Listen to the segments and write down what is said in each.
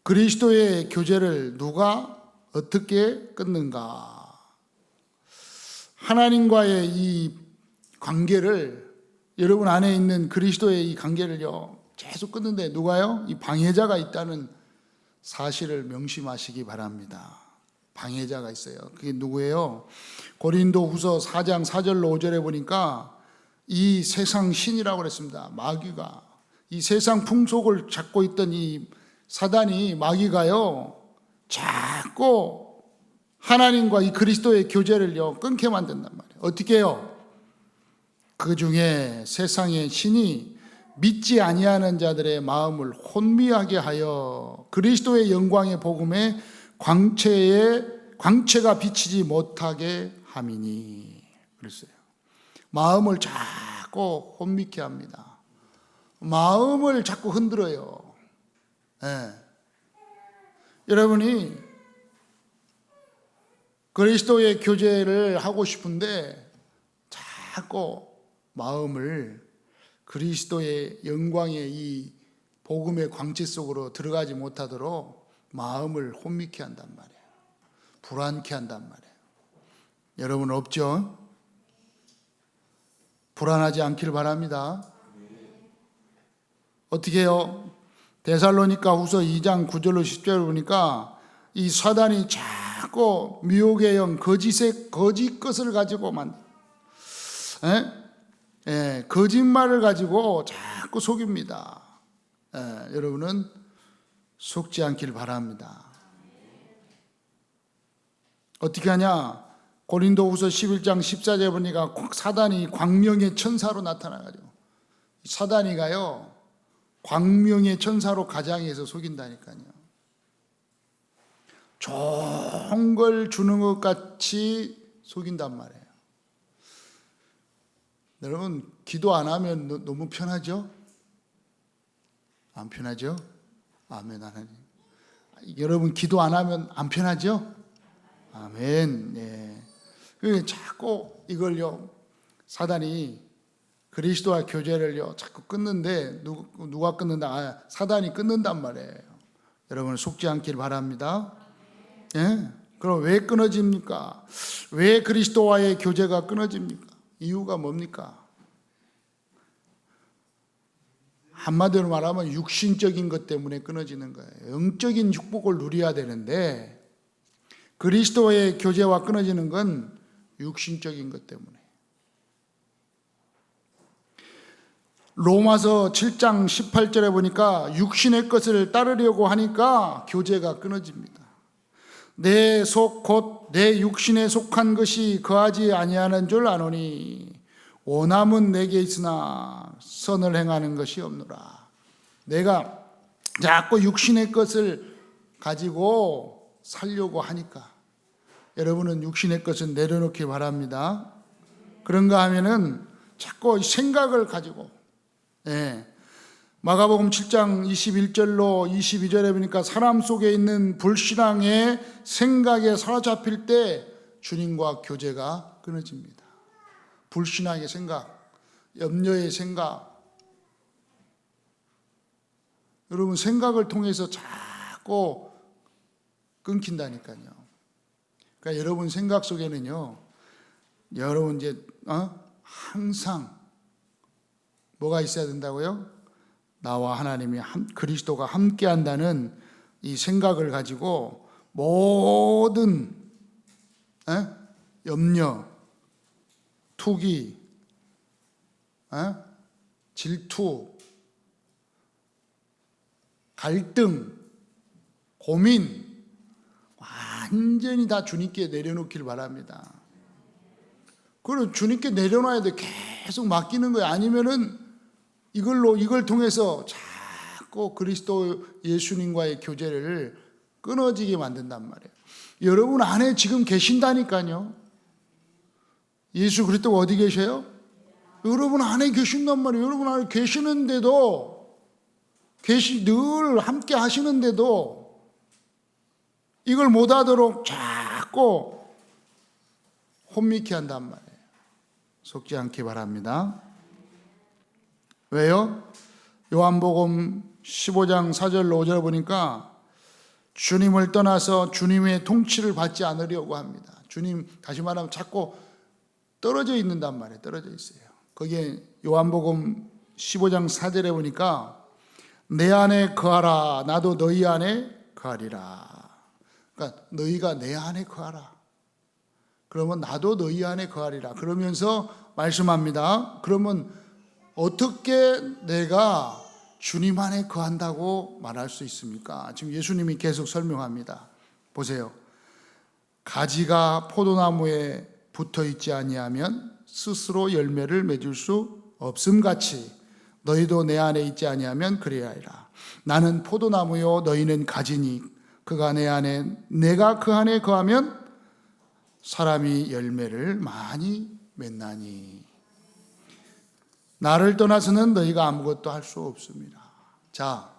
그리스도의 교제를 누가 어떻게 끊는가? 하나님과의 이 관계를, 여러분 안에 있는 그리스도의 이 관계를요 계속 끊는데 누가요? 이 방해자가 있다는 사실을 명심하시기 바랍니다. 방해자가 있어요. 그게 누구예요? 고린도후서 4장 4절로 5절에 보니까 이 세상 신이라고 그랬습니다. 마귀가, 이 세상 풍속을 잡고 있던 이 사단이, 마귀가요 자꾸 하나님과 이 그리스도의 교제를요 끊게 만든단 말이에요. 어떻게 해요? 그 중에 세상의 신이 믿지 아니하는 자들의 마음을 혼미하게 하여 그리스도의 영광의 복음에 광채가 비치지 못하게 함이니. 그랬어요. 마음을 자꾸 혼미케 합니다. 마음을 자꾸 흔들어요. 네. 여러분이 그리스도의 교제를 하고 싶은데 자꾸 마음을 그리스도의 영광의 이 복음의 광채 속으로 들어가지 못하도록 마음을 혼미케 한단 말이에요. 불안케 한단 말이에요. 여러분 없죠? 불안하지 않기를 바랍니다. 어떻게 해요? 데살로니가 후서 2장 9절로 10절을 보니까 이 사단이 자꾸 미혹의 영, 거짓 것을 가지고 거짓말을 가지고 자꾸 속입니다. 여러분은 속지 않길 바랍니다. 어떻게 하냐? 고린도후서 11장 14절에 보니까 사단이 광명의 천사로 나타나가지고, 사단이가요 광명의 천사로 가장해서 속인다니까요. 좋은 걸 주는 것 같이 속인단 말이에요. 여러분 기도 안 하면 너무 편하죠? 안 편하죠? 아멘. 하나님, 여러분 기도 안 하면 안 편하죠? 아멘. 네. 자꾸 이걸요 사단이 그리스도와 교제를요 자꾸 끊는데, 누가 끊는다? 사단이 끊는단 말이에요. 여러분 속지 않길 바랍니다. 예? 그럼 왜 끊어집니까? 왜 그리스도와의 교제가 끊어집니까? 이유가 뭡니까? 한마디로 말하면 육신적인 것 때문에 끊어지는 거예요. 영적인 축복을 누려야 되는데 그리스도의 교제와 끊어지는 건 육신적인 것 때문에. 로마서 7장 18절에 보니까 육신의 것을 따르려고 하니까 교제가 끊어집니다. 내 속 곧 내 육신에 속한 것이 거하지 아니하는 줄 아노니 원함은 내게 있으나 선을 행하는 것이 없노라. 내가 자꾸 육신의 것을 가지고 살려고 하니까 여러분은 육신의 것은 내려놓기 바랍니다. 그런가 하면은 자꾸 생각을 가지고, 마가복음 7장 21절로 22절에 보니까 사람 속에 있는 불신앙의 생각에 사로잡힐 때 주님과 교제가 끊어집니다. 불신앙의 생각, 염려의 생각. 여러분 생각을 통해서 자꾸 끊긴다니까요. 그러니까 여러분 생각 속에는요, 여러분 이제 항상 뭐가 있어야 된다고요? 나와 하나님이 그리스도가 함께 한다는 이 생각을 가지고 모든 염려, 투기, 질투, 갈등, 고민 완전히 다 주님께 내려놓길 바랍니다. 그리고 주님께 내려놔야 돼. 계속 맡기는 거예요. 아니면은 이걸 통해서 자꾸 그리스도 예수님과의 교제를 끊어지게 만든단 말이에요. 여러분 안에 지금 계신다니까요. 예수 그리스도가 어디 계셔요? 여러분 안에 계신단 말이에요. 여러분 안에 계시는데도, 늘 함께 하시는데도 이걸 못하도록 자꾸 혼미케 한단 말이에요. 속지 않기 바랍니다. 왜요? 요한복음 15장 4절로 5절 보니까 주님을 떠나서 주님의 통치를 받지 않으려고 합니다. 주님, 다시 말하면 자꾸 떨어져 있는단 말이에요. 떨어져 있어요. 거기에 요한복음 15장 4절에 보니까 내 안에 거하라, 나도 너희 안에 거하리라. 그러니까 너희가 내 안에 거하라. 그러면 나도 너희 안에 거하리라. 그러면서 말씀합니다. 그러면 어떻게 내가 주님 안에 거한다고 말할 수 있습니까? 지금 예수님이 계속 설명합니다. 보세요. 가지가 포도나무에 붙어 있지 아니하면 스스로 열매를 맺을 수 없음같이 너희도 내 안에 있지 아니하면 그래야 하리라. 나는 포도나무요 너희는 가지니 그가 내 안에 내가 그 안에 거하면 사람이 열매를 많이 맺나니 나를 떠나서는 너희가 아무것도 할 수 없습니다. 자,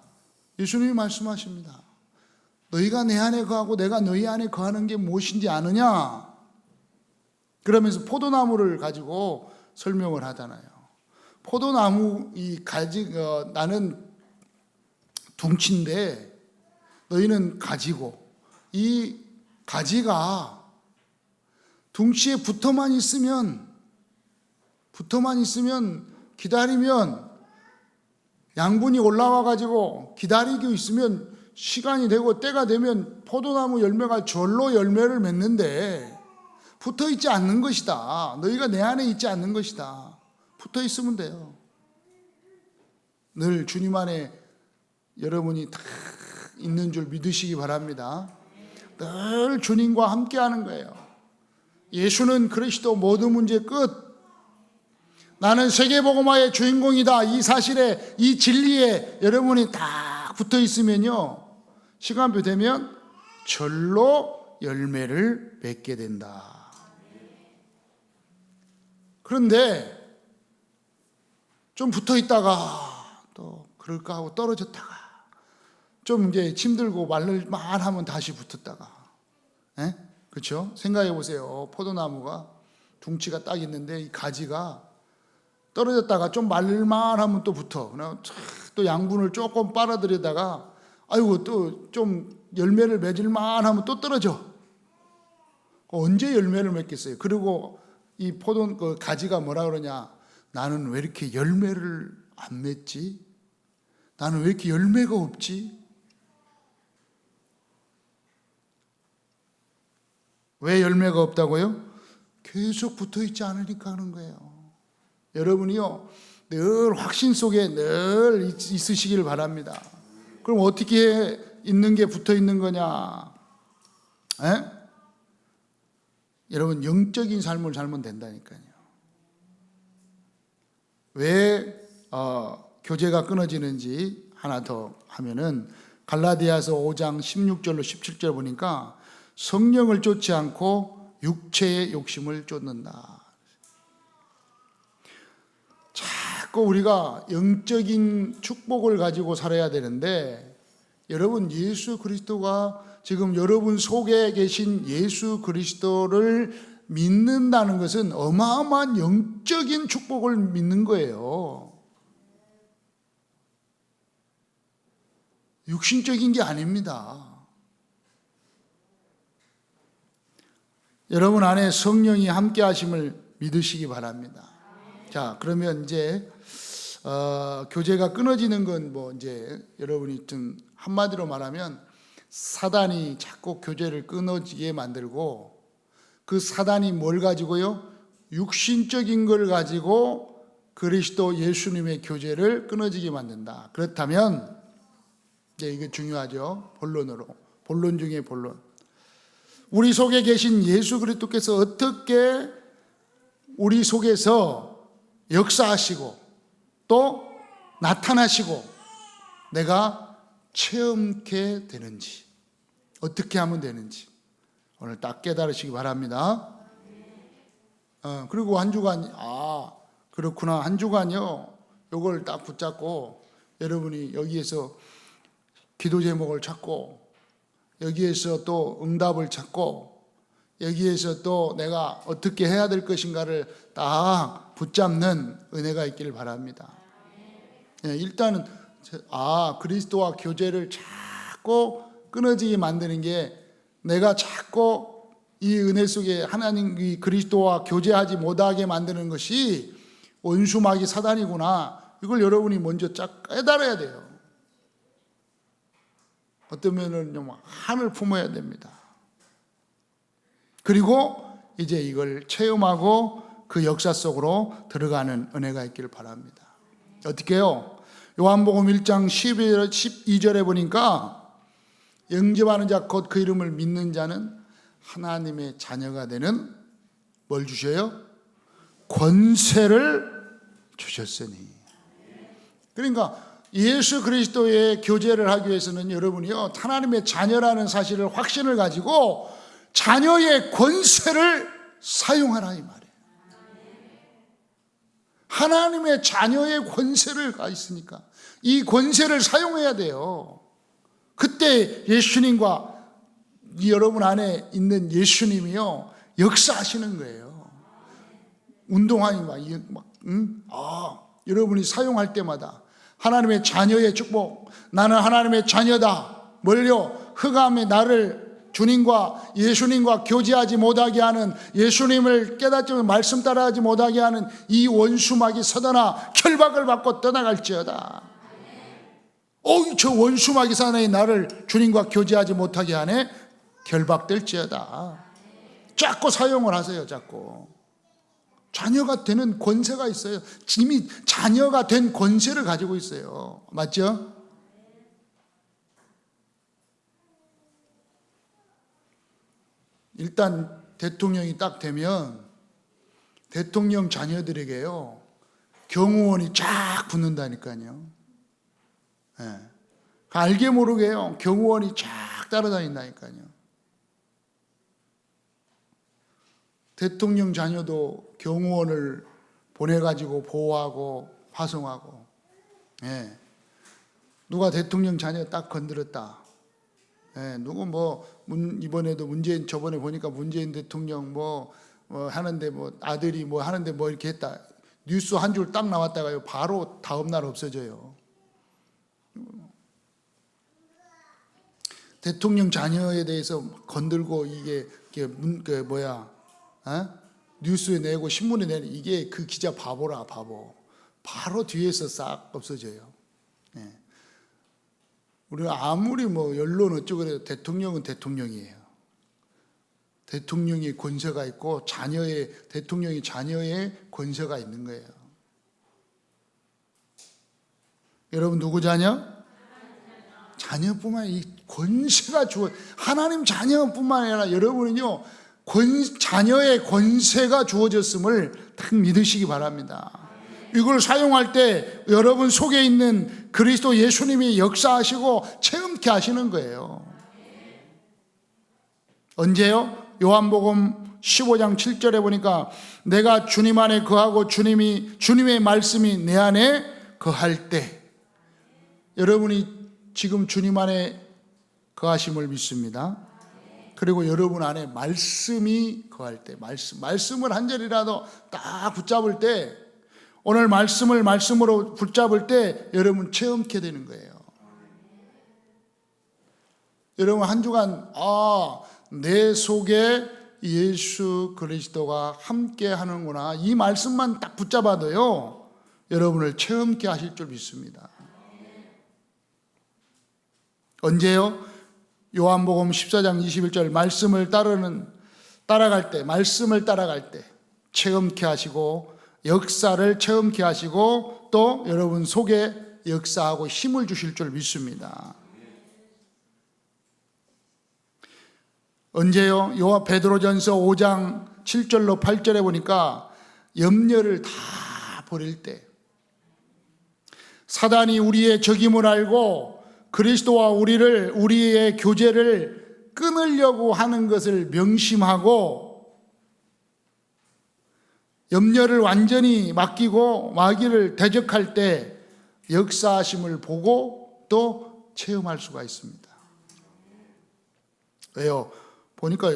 예수님이 말씀하십니다. 너희가 내 안에 거하고 내가 너희 안에 거하는 게 무엇인지 아느냐? 그러면서 포도나무를 가지고 설명을 하잖아요. 포도나무 이 가지 나는 둥치인데 너희는 가지고, 이 가지가 둥치에 붙어만 있으면 기다리면 양분이 올라와 가지고 기다리고 있으면 시간이 되고 때가 되면 포도나무 열매가 절로 열매를 맺는데 붙어 있지 않는 것이다. 너희가 내 안에 있지 않는 것이다. 붙어 있으면 돼요. 늘 주님 안에 여러분이 다 있는 줄 믿으시기 바랍니다. 늘 주님과 함께 하는 거예요. 예수는 그리스도 모든 문제 끝. 나는 세계복음화의 주인공이다. 이 사실에, 이 진리에 여러분이 다 붙어 있으면요, 시간표 되면 절로 열매를 맺게 된다. 그런데 좀 붙어 있다가 또 그럴까 하고 떨어졌다가 좀 이제 힘들고 말를만 하면 다시 붙었다가, 그렇죠? 생각해 보세요. 포도나무가 둥치가 딱 있는데 이 가지가 떨어졌다가 좀 말만 하면 또 붙어. 또 양분을 조금 빨아들이다가 아이고 또 좀 열매를 맺을만 하면 또 떨어져. 언제 열매를 맺겠어요? 그리고 이 그 가지가 뭐라 그러냐? 나는 왜 이렇게 열매를 안 맺지? 나는 왜 이렇게 열매가 없지? 왜 열매가 없다고요? 계속 붙어 있지 않으니까 하는 거예요. 여러분이요, 늘 확신 속에 늘 있으시길 바랍니다. 그럼 어떻게 있는 게 붙어 있는 거냐? 여러분, 영적인 삶을 살면 된다니까요. 왜 교제가 끊어지는지 하나 더 하면은 갈라디아서 5장 16절로 17절 보니까 성령을 쫓지 않고 육체의 욕심을 쫓는다. 자꾸 우리가 영적인 축복을 가지고 살아야 되는데, 여러분, 예수 그리스도가 지금 여러분 속에 계신 예수 그리스도를 믿는다는 것은 어마어마한 영적인 축복을 믿는 거예요. 육신적인 게 아닙니다. 여러분 안에 성령이 함께 하심을 믿으시기 바랍니다. 자, 그러면 이제 교제가 끊어지는 건 뭐 이제 여러분이 좀 한마디로 말하면 사단이 자꾸 교제를 끊어지게 만들고, 그 사단이 뭘 가지고요? 육신적인 걸 가지고 그리스도 예수님의 교제를 끊어지게 만든다. 그렇다면 이제 이게 중요하죠. 본론 중에 본론. 우리 속에 계신 예수 그리스도께서 어떻게 우리 속에서 역사하시고 또 나타나시고 내가 체험케 되는지, 어떻게 하면 되는지 오늘 딱 깨달으시기 바랍니다. 그리고 한 주간, 그렇구나, 한 주간요, 요걸 딱 붙잡고 여러분이 여기에서 기도 제목을 찾고, 여기에서 또 응답을 찾고, 여기에서 또 내가 어떻게 해야 될 것인가를 딱 붙잡는 은혜가 있기를 바랍니다. 일단은 그리스도와 교제를 자꾸 끊어지게 만드는 게 내가 자꾸 이 은혜 속에 하나님 이 그리스도와 교제하지 못하게 만드는 것이 원수마귀 사단이구나. 이걸 여러분이 먼저 쫙 깨달아야 돼요. 어떤 면은 좀 한을 품어야 됩니다. 그리고 이제 이걸 체험하고 그 역사 속으로 들어가는 은혜가 있기를 바랍니다. 어떻게 해요? 요한복음 1장 12절에 보니까 영접하는 자 곧 그 이름을 믿는 자는 하나님의 자녀가 되는 뭘 주셔요? 권세를 주셨으니. 그러니까 예수 그리스도의 교제를 하기 위해서는 여러분이요, 하나님의 자녀라는 사실을 확신을 가지고 자녀의 권세를 사용하라 이 말이에요. 하나님의 자녀의 권세를 가 있으니까 이 권세를 사용해야 돼요. 그때 예수님과 여러분 안에 있는 예수님이요 역사하시는 거예요. 운동하니 여러분이 사용할 때마다 하나님의 자녀의 축복, 나는 하나님의 자녀다. 뭘요? 흑암의 나를 주님과 예수님과 교제하지 못하게 하는, 예수님을 깨닫지 말씀 따라하지 못하게 하는 이 원수마귀 사단아 결박을 받고 떠나갈지어다. 저 원수마귀 사단이 나를 주님과 교제하지 못하게 하네. 결박될지어다. 자꾸 사용을 하세요. 자꾸 자녀가 되는 권세가 있어요. 이미 자녀가 된 권세를 가지고 있어요. 맞죠? 일단 대통령이 딱 되면 대통령 자녀들에게요 경호원이 쫙 붙는다니까요. 네. 알게 모르게요 경호원이 쫙 따라다닌다니까요. 대통령 자녀도 경호원을 보내가지고 보호하고 파송하고. 네. 누가 대통령 자녀 딱 건드렸다. 네. 누구 이번에도 문재인, 저번에 보니까 문재인 대통령 하는데 아들이 하는데 이렇게 했다. 뉴스 한 줄 딱 나왔다가요 바로 다음날 없어져요. 대통령 자녀에 대해서 건들고 이게 뉴스에 내고 신문에 내는 이게 그 기자 바보라 바보. 바로 뒤에서 싹 없어져요. 네. 우리가 아무리 언론 어쩌고 그래도 대통령은 대통령이에요. 대통령이 권세가 있고 대통령이 자녀의 권세가 있는 거예요. 여러분 누구 자녀? 자녀뿐만 아니라 이 권세가 하나님 자녀뿐만 아니라 여러분은요 자녀의 권세가 주어졌음을 딱 믿으시기 바랍니다. 이걸 사용할 때 여러분 속에 있는 그리스도 예수님이 역사하시고 체험케 하시는 거예요. 언제요? 요한복음 15장 7절에 보니까 내가 주님 안에 거하고 주님의 말씀이 내 안에 거할 때, 여러분이 지금 주님 안에 거하심을 믿습니다. 그리고 여러분 안에 말씀이 거할 때, 말씀을 한 절이라도 딱 붙잡을 때, 오늘 말씀으로 붙잡을 때 여러분 체험케 되는 거예요. 여러분 한 주간 내 속에 예수 그리스도가 함께 하는구나, 이 말씀만 딱 붙잡아도요 여러분을 체험케 하실 줄 믿습니다. 언제요? 요한복음 14장 21절 말씀을 따라갈 때 체험케 하시고 역사를 체험케 하시고 또 여러분 속에 역사하고 힘을 주실 줄 믿습니다. 언제요? 베드로전서 5장 7절로 8절에 보니까 염려를 다 버릴 때, 사단이 우리의 적임을 알고 그리스도와 우리의 교제를 끊으려고 하는 것을 명심하고 염려를 완전히 맡기고 마귀를 대적할 때 역사하심을 보고 또 체험할 수가 있습니다. 왜요? 보니까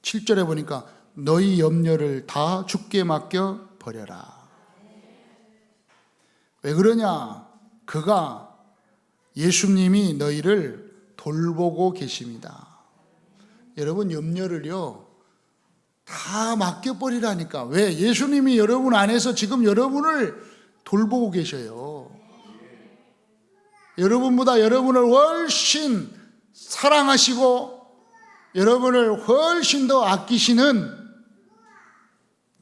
7절에 보니까 너희 염려를 다 주께 맡겨 버려라. 왜 그러냐? 예수님이 너희를 돌보고 계십니다. 여러분 염려를요 다 맡겨버리라니까. 왜? 예수님이 여러분 안에서 지금 여러분을 돌보고 계셔요. 여러분보다 여러분을 훨씬 사랑하시고 여러분을 훨씬 더 아끼시는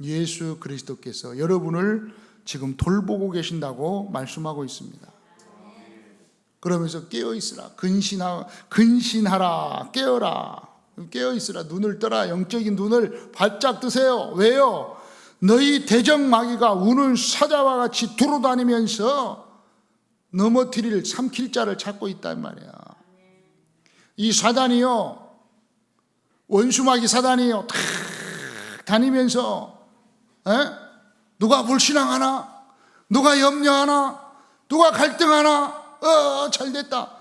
예수 그리스도께서 여러분을 지금 돌보고 계신다고 말씀하고 있습니다. 그러면서 깨어있으라, 근신하라, 깨어라, 깨어있으라, 눈을 떠라, 영적인 눈을 바짝 뜨세요. 왜요? 너희 대적 마귀가 우는 사자와 같이 두루다니면서 넘어뜨릴 삼킬 자를 찾고 있단 말이야. 이 사단이요, 원수마귀 사단이요, 탁 다니면서 누가 불신앙하나, 누가 염려하나, 누가 갈등하나, 잘됐다,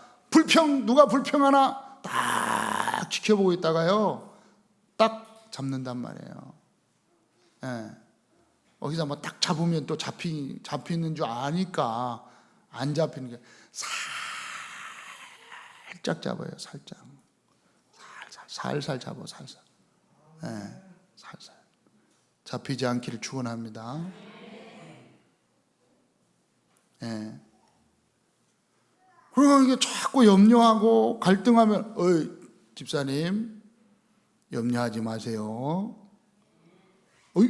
누가 불평하나 딱 지켜보고 있다가요 딱 잡는단 말이에요. 거기서 뭐 딱 잡으면 또 잡히는 줄 아니까 안 잡히는 게 살짝 잡아요. 살살 잡아. 살살 잡히지 않기를 축원합니다. 그러니까 이게 자꾸 염려하고 갈등하면 집사님 염려하지 마세요.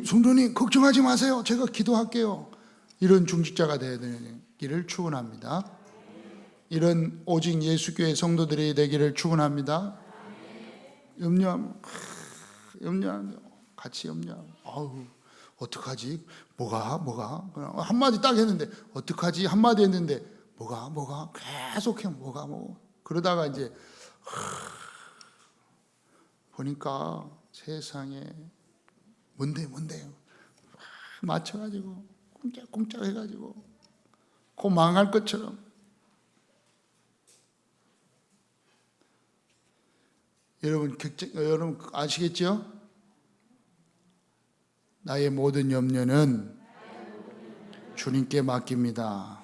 성도님 걱정하지 마세요. 제가 기도할게요. 이런 중직자가 되기를 축원합니다. 이런 오직 예수교회 성도들이 되기를 축원합니다. 염려하면 같이 염려하면 어떡하지? 뭐가? 한마디 딱 했는데 어떡하지? 한마디 했는데 뭐가? 계속해 뭐가. 그러다가 이제 보니까 세상에 뭔데 맞춰가지고 꼼짝꼼짝 해가지고 그 망할 것처럼. 여러분 아시겠죠? 나의 모든 염려는 주님께 맡깁니다.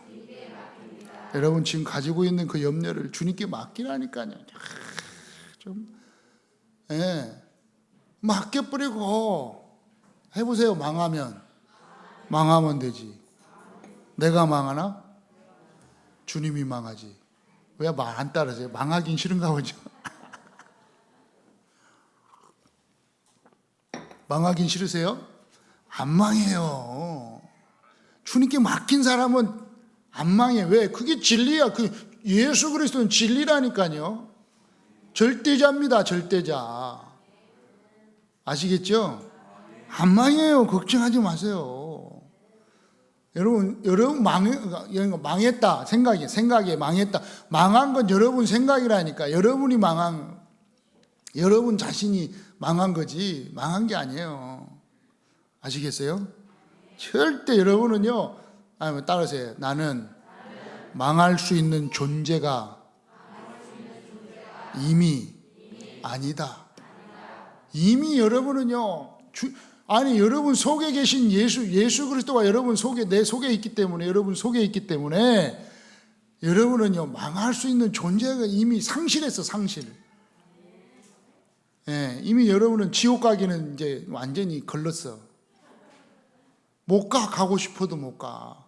여러분 지금 가지고 있는 그 염려를 주님께 맡기라니까요. 맡겨버리고 해보세요. 망하면 되지. 내가 망하나? 주님이 망하지. 왜 말 안 따르세요? 망하긴 싫은가 보죠. 망하긴 싫으세요? 안 망해요. 주님께 맡긴 사람은 안 망해. 왜? 그게 진리야. 예수 그리스도는 진리라니까요. 절대자입니다. 절대자. 아시겠죠? 안 망해요. 걱정하지 마세요. 여러분 망했다. 생각에 망했다. 망한 건 여러분 생각이라니까. 여러분 자신이 망한 거지 망한 게 아니에요. 아시겠어요? 절대 여러분은요. 따라하세요. 나는 망할 수 있는 존재가 이미 아니다. 이미 여러분은요. 여러분 속에 계신 예수 그리스도가 여러분 속에 내 속에 있기 때문에 여러분은요 망할 수 있는 존재가 이미 상실했어. 이미 여러분은 지옥 가기는 이제 완전히 걸렀어. 못 가고 싶어도 못 가.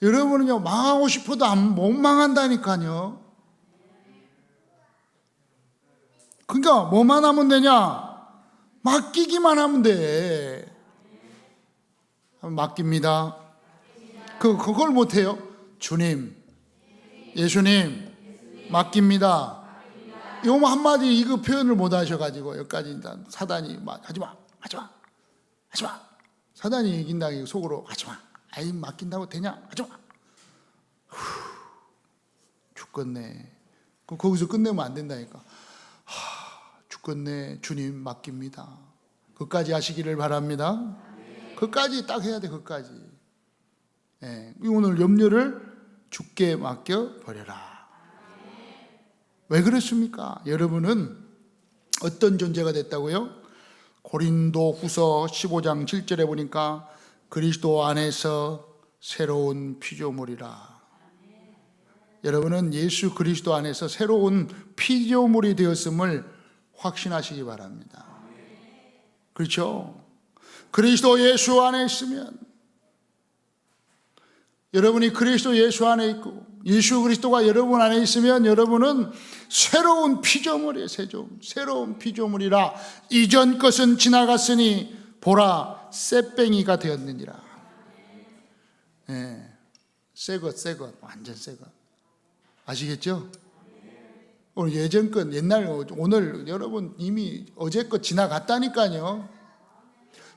여러분은요 망하고 싶어도 못 망한다니까요. 그러니까 뭐만 하면 되냐? 맡기기만 하면 돼. 맡깁니다. 그걸 못해요. 주님, 예수님, 맡깁니다. 요 한마디 이거 표현을 못 하셔가지고 여기까지 사단이 하지마. 사단이 이긴다고 속으로 하지마. 아이 맡긴다고 되냐? 하지마. 죽겠네. 거기서 끝내면 안 된다니까. 죽겠네. 주님 맡깁니다. 그까지 하시기를 바랍니다. 그까지 딱 해야 돼. 그까지. 오늘 염려를 주께 맡겨 버려라. 왜 그렇습니까? 여러분은 어떤 존재가 됐다고요? 고린도 후서 15장 7절에 보니까 그리스도 안에서 새로운 피조물이라. 여러분은 예수 그리스도 안에서 새로운 피조물이 되었음을 확신하시기 바랍니다. 그렇죠? 그리스도 예수 안에 있으면, 여러분이 그리스도 예수 안에 있고 예수 그리스도가 여러분 안에 있으면 여러분은 새로운 피조물이에요. 새로운 피조물이라 이전 것은 지나갔으니 보라 새뱅이가 되었느니라. 예, 새것 완전 새것. 아시겠죠? 오늘 예전 것, 옛날, 오늘 여러분 이미 어제 것 지나갔다니까요.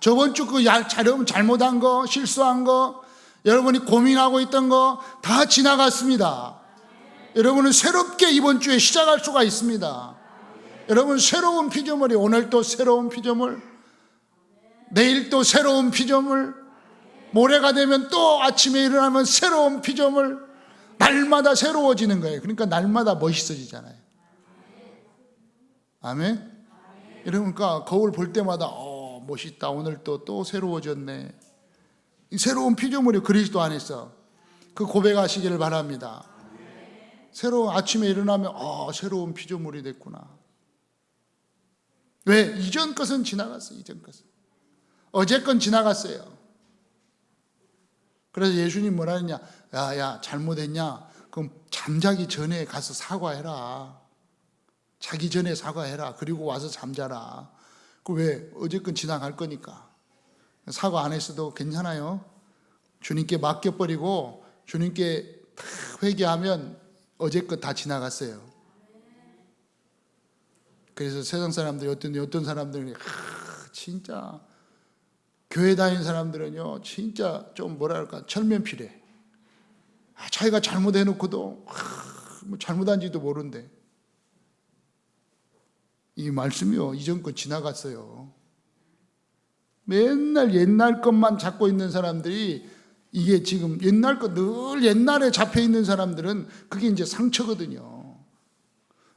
저번 주 그 여러분 잘못한 거, 실수한 거, 여러분이 고민하고 있던 거 다 지나갔습니다. 여러분은 새롭게 이번 주에 시작할 수가 있습니다. 여러분 새로운 피조물이, 오늘 또 새로운 피조물, 내일 또 새로운 피조물, 모레가 되면 또 아침에 일어나면 새로운 피조물, 날마다 새로워지는 거예요. 그러니까 날마다 멋있어지잖아요. 아멘? 그러니까 거울 볼 때마다 멋있다. 오늘 또 새로워졌네. 이 새로운 피조물이 그리스도 안에서 그 고백하시기를 바랍니다. 새로운 아침에 일어나면 새로운 피조물이 됐구나. 왜? 이전 것은 지나갔어요. 이전 것은. 어제 건 지나갔어요. 그래서 예수님 뭐라 했냐? 야 잘못했냐? 그럼 잠자기 전에 가서 사과해라. 자기 전에 사과해라. 그리고 와서 잠자라. 그 왜? 어제 건 지나갈 거니까. 사과 안 했어도 괜찮아요. 주님께 맡겨버리고 주님께 회개하면 어제 것 다 지나갔어요. 그래서 세상 사람들이 어떤 사람들은 진짜 교회 다니는 사람들은요 진짜 좀 뭐랄까 철면피래. 자기가 잘못해놓고도 뭐 잘못한지도 모른대. 이 말씀이요 이전 거 지나갔어요. 맨날 옛날 것만 잡고 있는 사람들이, 이게 지금 옛날 것, 늘 옛날에 잡혀 있는 사람들은 그게 이제 상처거든요.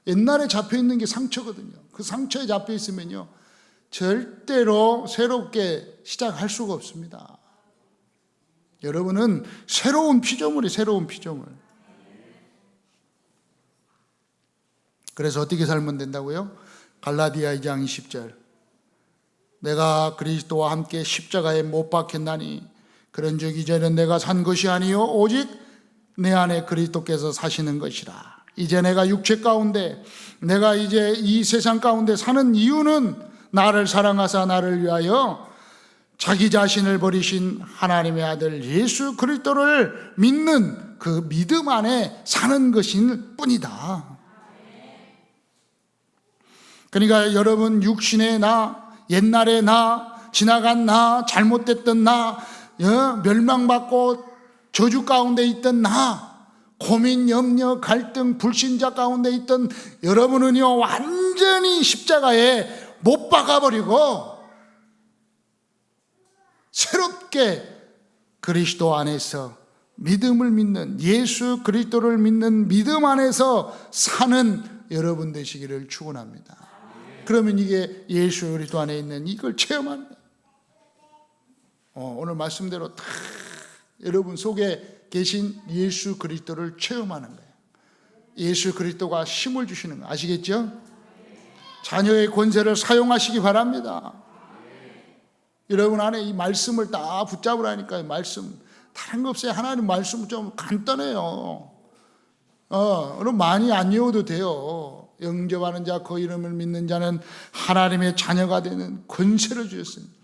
옛날에 잡혀 있는 게 상처거든요. 그 상처에 잡혀 있으면요 절대로 새롭게 시작할 수가 없습니다. 여러분은 새로운 피조물이 새로운 피조물. 그래서 어떻게 살면 된다고요? 갈라디아 2장 20절. 내가 그리스도와 함께 십자가에 못 박혔나니 그런즉 이제는 내가 산 것이 아니요 오직 내 안에 그리스도께서 사시는 것이라. 이제 내가 육체 가운데, 내가 이제 이 세상 가운데 사는 이유는 나를 사랑하사 나를 위하여 자기 자신을 버리신 하나님의 아들 예수 그리스도를 믿는 그 믿음 안에 사는 것일 뿐이다. 그러니까 여러분 육신의 나, 옛날의 나, 지나간 나, 잘못됐던 나, 멸망받고 저주 가운데 있던 나, 고민, 염려, 갈등, 불신자 가운데 있던 여러분은요 완전히 십자가에 못 박아버리고 새롭게 그리스도 안에서 믿음을 믿는, 예수 그리스도를 믿는 믿음 안에서 사는 여러분 되시기를 축원합니다. 그러면 이게 예수 그리스도 안에 있는 이걸 체험하는 거예요. 오늘 말씀대로 다 여러분 속에 계신 예수 그리스도를 체험하는 거예요. 예수 그리스도가 힘을 주시는 거 아시겠죠? 자녀의 권세를 사용하시기 바랍니다. 여러분 안에 이 말씀을 다 붙잡으라니까요. 말씀 다른 거 없어요. 하나님 말씀은 좀 간단해요. 그럼 많이 안 외워도 돼요. 영접하는 자 그 이름을 믿는 자는 하나님의 자녀가 되는 권세를 주셨습니다.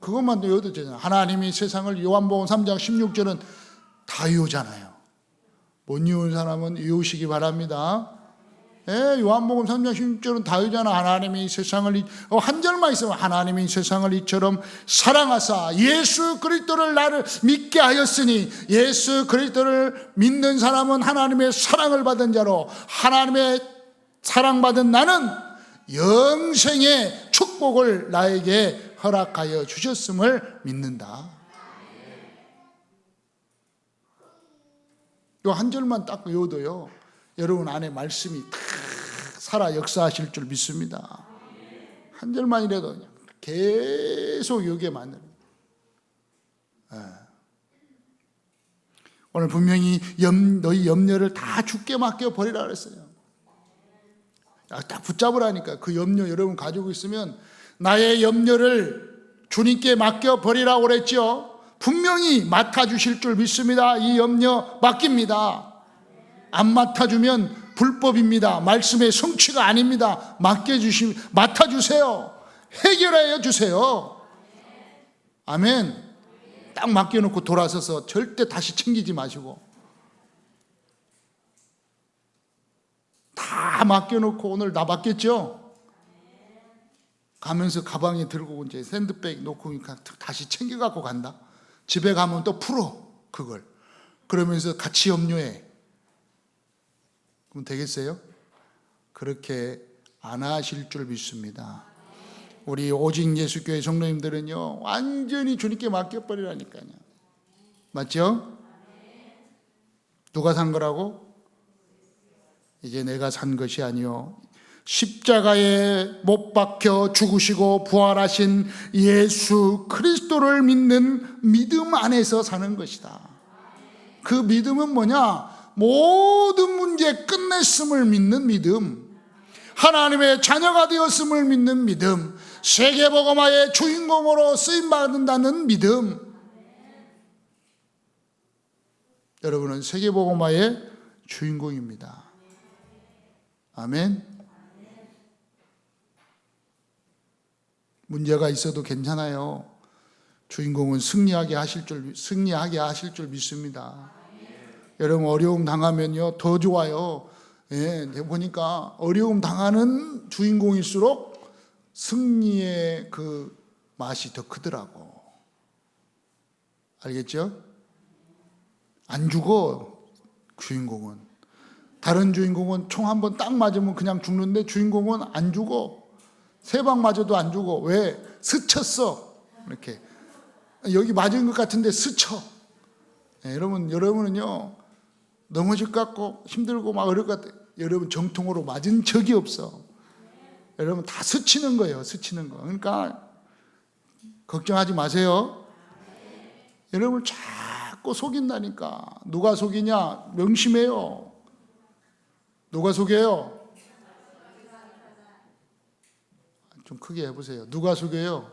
그것만 외워도 되잖아요. 하나님이 세상을, 요한복음 3장 16절은 다 외우잖아요. 못 외운 사람은 외우시기 바랍니다. 요한복음 3장 16절은 다 외우잖아. 하나님이 세상을, 한 절만 있으면 하나님이 세상을 이처럼 사랑하사 예수 그리스도를 나를 믿게 하였으니, 예수 그리스도를 믿는 사람은 하나님의 사랑을 받은 자로, 하나님의 사랑받은 나는 영생의 축복을 나에게 허락하여 주셨음을 믿는다. 이 한 절만 딱 외워도요 여러분 안에 말씀이 탁 살아 역사하실 줄 믿습니다. 한 절만이라도 계속 외우게 만드는. 오늘 분명히 너희 염려를 다 주께 맡겨 버리라 그랬어요. 딱 붙잡으라니까. 그 염려 여러분 가지고 있으면 나의 염려를 주님께 맡겨 버리라고 그랬죠. 분명히 맡아주실 줄 믿습니다. 이 염려 맡깁니다. 안 맡아주면 불법입니다. 말씀의 성취가 아닙니다. 맡아주세요. 해결해 주세요. 아멘. 딱 맡겨놓고 돌아서서 절대 다시 챙기지 마시고, 다 맡겨놓고 오늘 다 맡겼죠? 가면서 가방에 들고 이제 샌드백 놓고 다시 챙겨갖고 간다. 집에 가면 또 풀어 그걸. 그러면서 같이 염려해. 그럼 되겠어요? 그렇게 안 하실 줄 믿습니다. 우리 오직 예수교회 성도님들은요, 완전히 주님께 맡겨버리라니까요. 맞죠? 누가 산 거라고? 이제 내가 산 것이 아니요, 십자가에 못 박혀 죽으시고 부활하신 예수 그리스도를 믿는 믿음 안에서 사는 것이다. 그 믿음은 뭐냐? 모든 문제 끝냈음을 믿는 믿음, 하나님의 자녀가 되었음을 믿는 믿음, 세계복음화의 주인공으로 쓰임받는다는 믿음. 여러분은 세계복음화의 주인공입니다. 아멘. 문제가 있어도 괜찮아요. 주인공은 승리하게 하실 줄 믿습니다. 여러분 어려움 당하면요 더 좋아요. 예, 보니까 어려움 당하는 주인공일수록 승리의 그 맛이 더 크더라고. 알겠죠? 안 죽어 주인공은. 다른 주인공은 총 한 번 딱 맞으면 그냥 죽는데 주인공은 안 죽어. 3방 맞아도 안 죽어. 왜? 스쳤어. 이렇게 여기 맞은 것 같은데 스쳐. 네, 여러분은요 넘어질 것 같고 힘들고 막 어려울 것 같아. 여러분 정통으로 맞은 적이 없어. 여러분 다 스치는 거예요. 스치는 거. 그러니까 걱정하지 마세요. 여러분 자꾸 속인다니까. 누가 속이냐? 명심해요. 누가 속여요? 좀 크게 해보세요. 누가 속여요?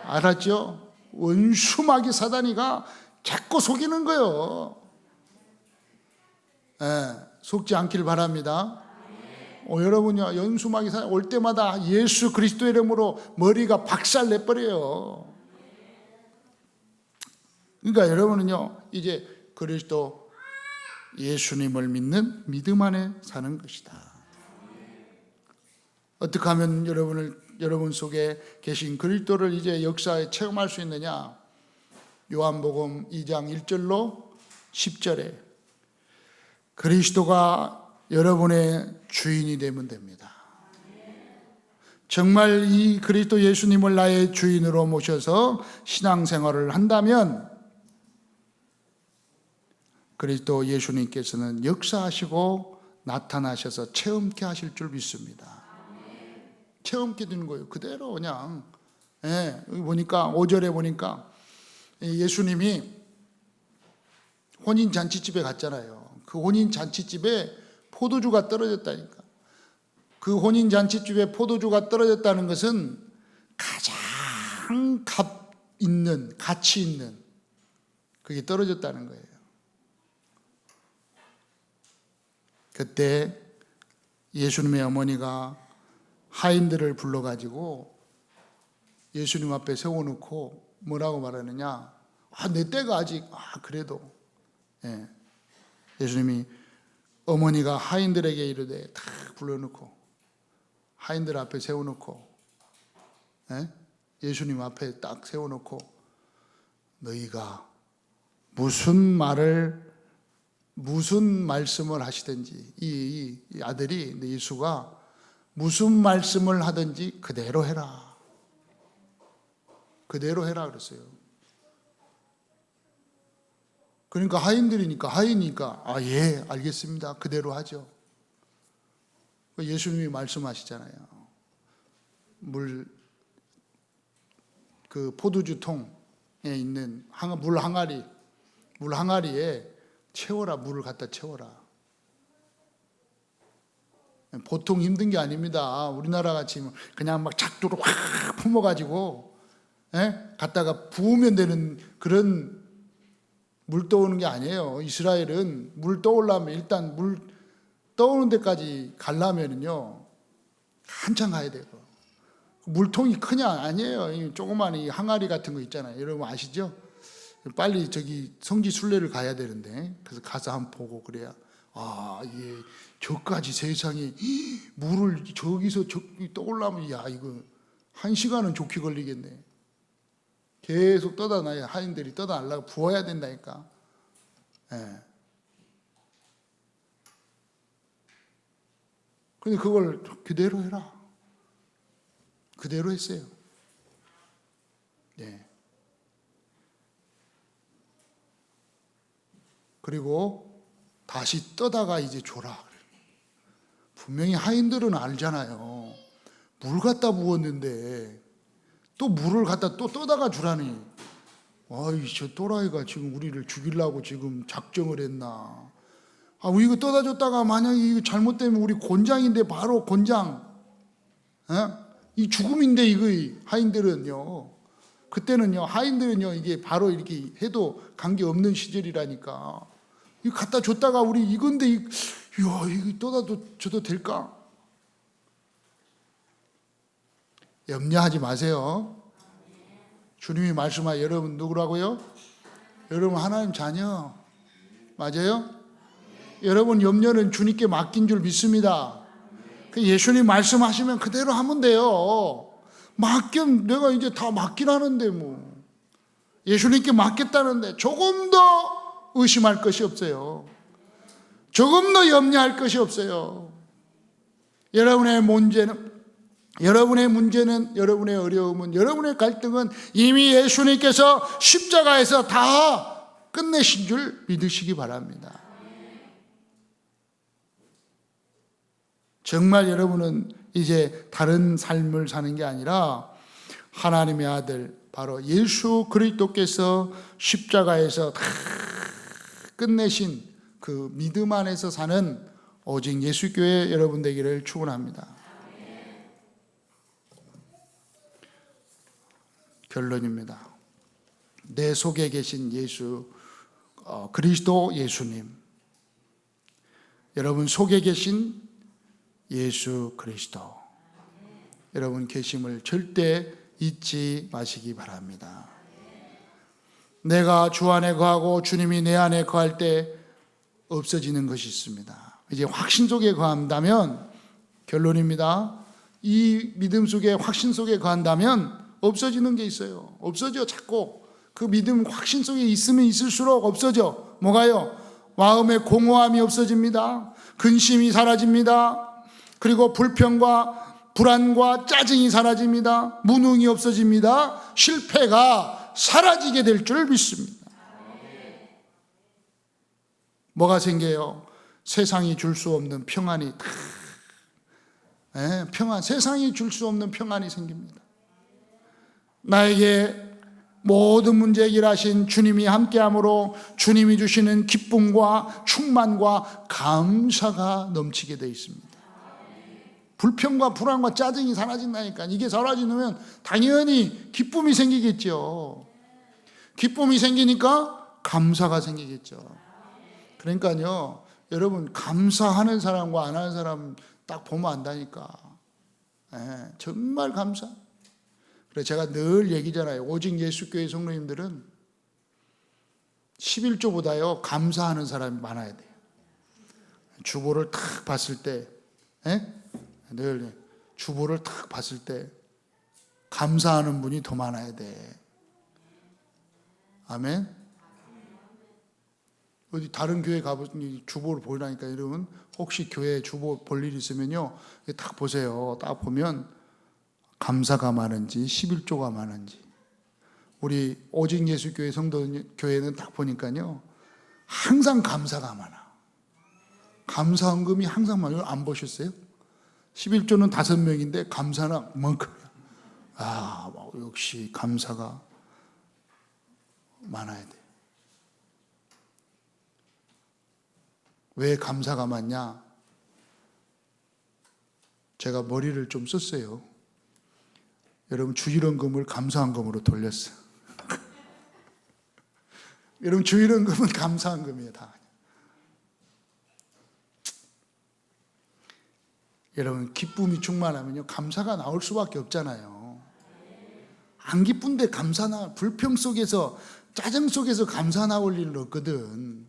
알았죠? 원수마귀 사단이가 자꾸 속이는 거예요. 네, 속지 않기를 바랍니다. 여러분요, 원수마귀 사단 올 때마다 예수 그리스도 이름으로 머리가 박살 내버려요. 그러니까 여러분은요, 이제 그리스도 예수님을 믿는 믿음 안에 사는 것이다. 어떻게 하면 여러분 속에 계신 그리스도를 이제 역사에 체험할 수 있느냐? 요한복음 2장 1절로 10절에 그리스도가 여러분의 주인이 되면 됩니다. 정말 이 그리스도 예수님을 나의 주인으로 모셔서 신앙생활을 한다면 그리스도 예수님께서는 역사하시고 나타나셔서 체험케 하실 줄 믿습니다. 체험케 되는 거예요. 그대로 그냥. 예, 여기 보니까 5절에 보니까 예수님이 혼인잔치집에 갔잖아요. 그 혼인잔치집에 포도주가 떨어졌다니까. 그 혼인잔치집에 포도주가 떨어졌다는 것은 가장 가치 있는 그게 떨어졌다는 거예요. 그때 예수님의 어머니가 하인들을 불러가지고 예수님 앞에 세워놓고 뭐라고 말하느냐? 내 때가 아직 그래도. 예. 예수님이 어머니가 하인들에게 이르되 다 불러놓고 하인들 앞에 세워놓고, 예? 예수님 앞에 딱 세워놓고 너희가 무슨 말씀을 하시든지 이 아들이 예수가 무슨 말씀을 하든지 그대로 해라. 그대로 해라 그랬어요. 그러니까 하인이니까 예, 알겠습니다. 그대로 하죠. 예수님이 말씀하시잖아요. 그 포도주 통에 있는 물 항아리 물 항아리에 채워라. 물을 갖다 채워라. 보통 힘든 게 아닙니다. 우리나라 같이 그냥 막 작두로 확 품어가지고 갖다가 부으면 되는 그런 물 떠오는 게 아니에요. 이스라엘은 물 떠오려면 일단 물 떠오는 데까지 가려면요 한참 가야 돼요. 물통이 크냐? 아니에요. 이 조그만 이 항아리 같은 거 있잖아요. 여러분 아시죠? 빨리 저기 성지 순례를 가야 되는데, 그래서 가서 한번 보고 그래야 이게 저까지 세상에 물을 저기서 저기 떠올라면 야 이거 1시간은 좋게 걸리겠네. 계속 떠다 놔야 하인들이 떠다 날라고 부어야 된다니까. 근데 그걸 그대로 해라. 그대로 했어요. 그리고 다시 떠다가 이제 줘라. 분명히 하인들은 알잖아요. 물 갖다 부었는데 또 물을 갖다 또 떠다가 주라니. 저 또라이가 지금 우리를 죽이려고 지금 작정을 했나. 이거 떠다 줬다가 만약에 이거 잘못되면 우리 곤장인데 바로 곤장. 이 죽음인데 이거 하인들은요. 그때는요 하인들은요 이게 바로 이렇게 해도 관계없는 시절이라니까. 이거 갖다 줬다가 우리 이건데 이거 떠다 줘도 될까? 염려하지 마세요. 주님이 말씀하여 여러분 누구라고요? 여러분 하나님 자녀 맞아요? 여러분 염려는 주님께 맡긴 줄 믿습니다. 예수님 말씀하시면 그대로 하면 돼요. 내가 이제 다 맡기라는데 뭐 예수님께 맡겼다는데 조금 더 의심할 것이 없어요. 조금 더 염려할 것이 없어요. 여러분의 문제는, 여러분의 어려움은, 여러분의 갈등은 이미 예수님께서 십자가에서 다 끝내신 줄 믿으시기 바랍니다. 정말 여러분은 이제 다른 삶을 사는 게 아니라 하나님의 아들 바로 예수 그리스도께서 십자가에서 다 끝내신 그 믿음 안에서 사는 오직 예수교회 여러분 되기를 축원합니다. 결론입니다. 내 속에 계신 예수 그리스도 예수님, 여러분 속에 계신 예수 그리스도, 여러분 계심을 절대 잊지 마시기 바랍니다. 내가 주 안에 거하고 주님이 내 안에 거할 때 없어지는 것이 있습니다. 이제 확신 속에 거한다면, 결론입니다. 이 믿음 속에, 확신 속에 거한다면 없어지는 게 있어요. 없어져. 자꾸 그 믿음 확신 속에 있으면 있을수록 없어져. 뭐가요? 마음의 공허함이 없어집니다. 근심이 사라집니다. 그리고 불평과 불안과 짜증이 사라집니다. 무능이 없어집니다. 실패가 사라지게 될 줄 믿습니다. 뭐가 생겨요? 세상이 줄 수 없는 평안이 평안, 세상이 줄 수 없는 평안이 생깁니다. 나에게 모든 문제 해결하신 주님이 함께함으로 주님이 주시는 기쁨과 충만과 감사가 넘치게 되어 있습니다. 불평과 불안과 짜증이 사라진다니까. 이게 사라지면 당연히 기쁨이 생기겠죠. 기쁨이 생기니까 감사가 생기겠죠. 그러니까요, 여러분 감사하는 사람과 안 하는 사람 딱 보면 안다니까. 정말 감사. 그래서 제가 늘 얘기잖아요. 오직 예수교회 성도님들은 11조보다요 감사하는 사람이 많아야 돼요. 주보를 탁 봤을 때, 늘 주보를 탁 봤을 때 감사하는 분이 더 많아야 돼. 아멘. 어디 다른 교회 가보니 주보를 보이라니까. 여러분 혹시 교회 주보 볼 일 있으면요 딱 보세요. 딱 보면 감사가 많은지 11조가 많은지. 우리 오직 예수교회 성도 교회는 딱 보니까요 항상 감사가 많아. 감사 헌금이 항상 많아요. 안 보셨어요? 11조는 5명인데 감사는 이만큼이야. 역시 감사가 많아야 돼. 왜 감사가 많냐? 제가 머리를 좀 썼어요. 여러분, 주일원금을 감사한금으로 돌렸어요. 여러분, 주일원금은 감사한금이에요, 다. 여러분, 기쁨이 충만하면요, 감사가 나올 수밖에 없잖아요. 안 기쁜데 불평 속에서, 짜증 속에서 감사 나올 일은 없거든.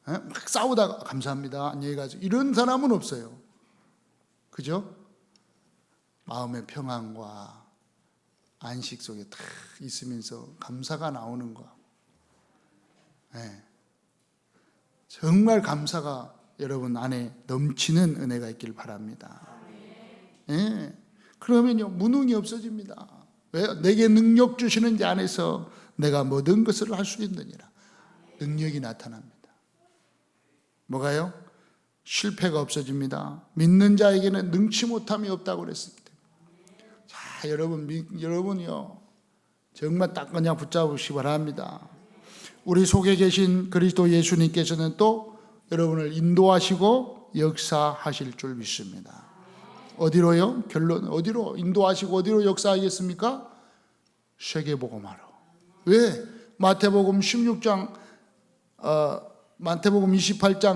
막 싸우다가 감사합니다, 안녕히 가세요, 이런 사람은 없어요. 그죠? 마음의 평안과 안식 속에 딱 있으면서 감사가 나오는 거. 네. 정말 감사가 여러분 안에 넘치는 은혜가 있길 바랍니다. 네. 그러면요, 무능이 없어집니다. 왜? 내게 능력 주시는 자 안에서 내가 모든 것을 할 수 있느니라. 능력이 나타납니다. 뭐가요? 실패가 없어집니다. 믿는 자에게는 능치 못함이 없다고 그랬습니다. 자, 여러분이요, 정말 딱 그냥 붙잡으시기 바랍니다. 우리 속에 계신 그리스도 예수님께서는 또 여러분을 인도하시고 역사하실 줄 믿습니다. 어디로요? 결론, 어디로 인도하시고 어디로 역사하겠습니까? 세계복음화로. 왜? 마태복음 28장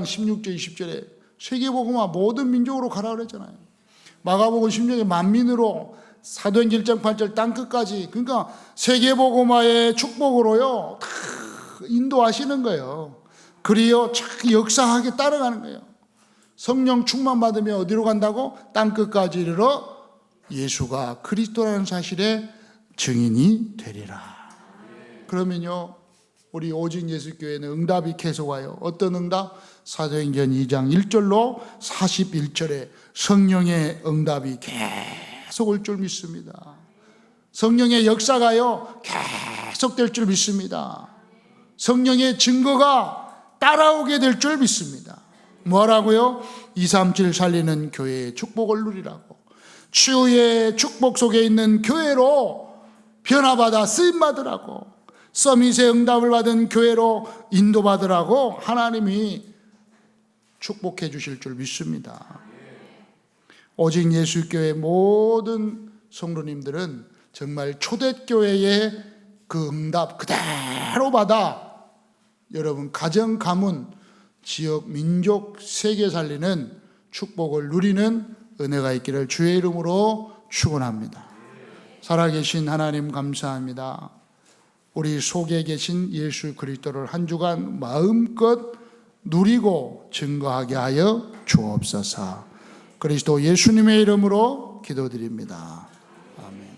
16절 20절에 세계복음화 모든 민족으로 가라 그랬잖아요. 마가복음 16에 만민으로, 사도행전 1장 8절 땅끝까지. 그러니까 세계복음화의 축복으로요 다 인도하시는 거예요. 그리요 착 역사하게 따라가는 거예요. 성령 충만 받으면 어디로 간다고? 땅끝까지 이르러 예수가 그리스도라는 사실에 증인이 되리라. 그러면요, 우리 오직 예수교회는 응답이 계속 와요. 어떤 응답? 사도행전 2장 1절로 41절에 성령의 응답이 계속 올 줄 믿습니다. 성령의 역사가요 계속될 줄 믿습니다. 성령의 증거가 따라오게 될 줄 믿습니다. 뭐라고요? 237 살리는 교회의 축복을 누리라고. 주의 축복 속에 있는 교회로 변화받아 쓰임받으라고, 서밋의 응답을 받은 교회로 인도받으라고 하나님이 축복해 주실 줄 믿습니다. 오직 예수교회 모든 성도님들은 정말 초대교회의 그 응답 그대로 받아 여러분 가정, 가문, 지역, 민족, 세계 살리는 축복을 누리는 은혜가 있기를 주의 이름으로 축원합니다. 살아계신 하나님 감사합니다. 우리 속에 계신 예수 그리스도를 한 주간 마음껏 누리고 증거하게 하여 주옵소서. 그리스도 예수님의 이름으로 기도드립니다. 아멘.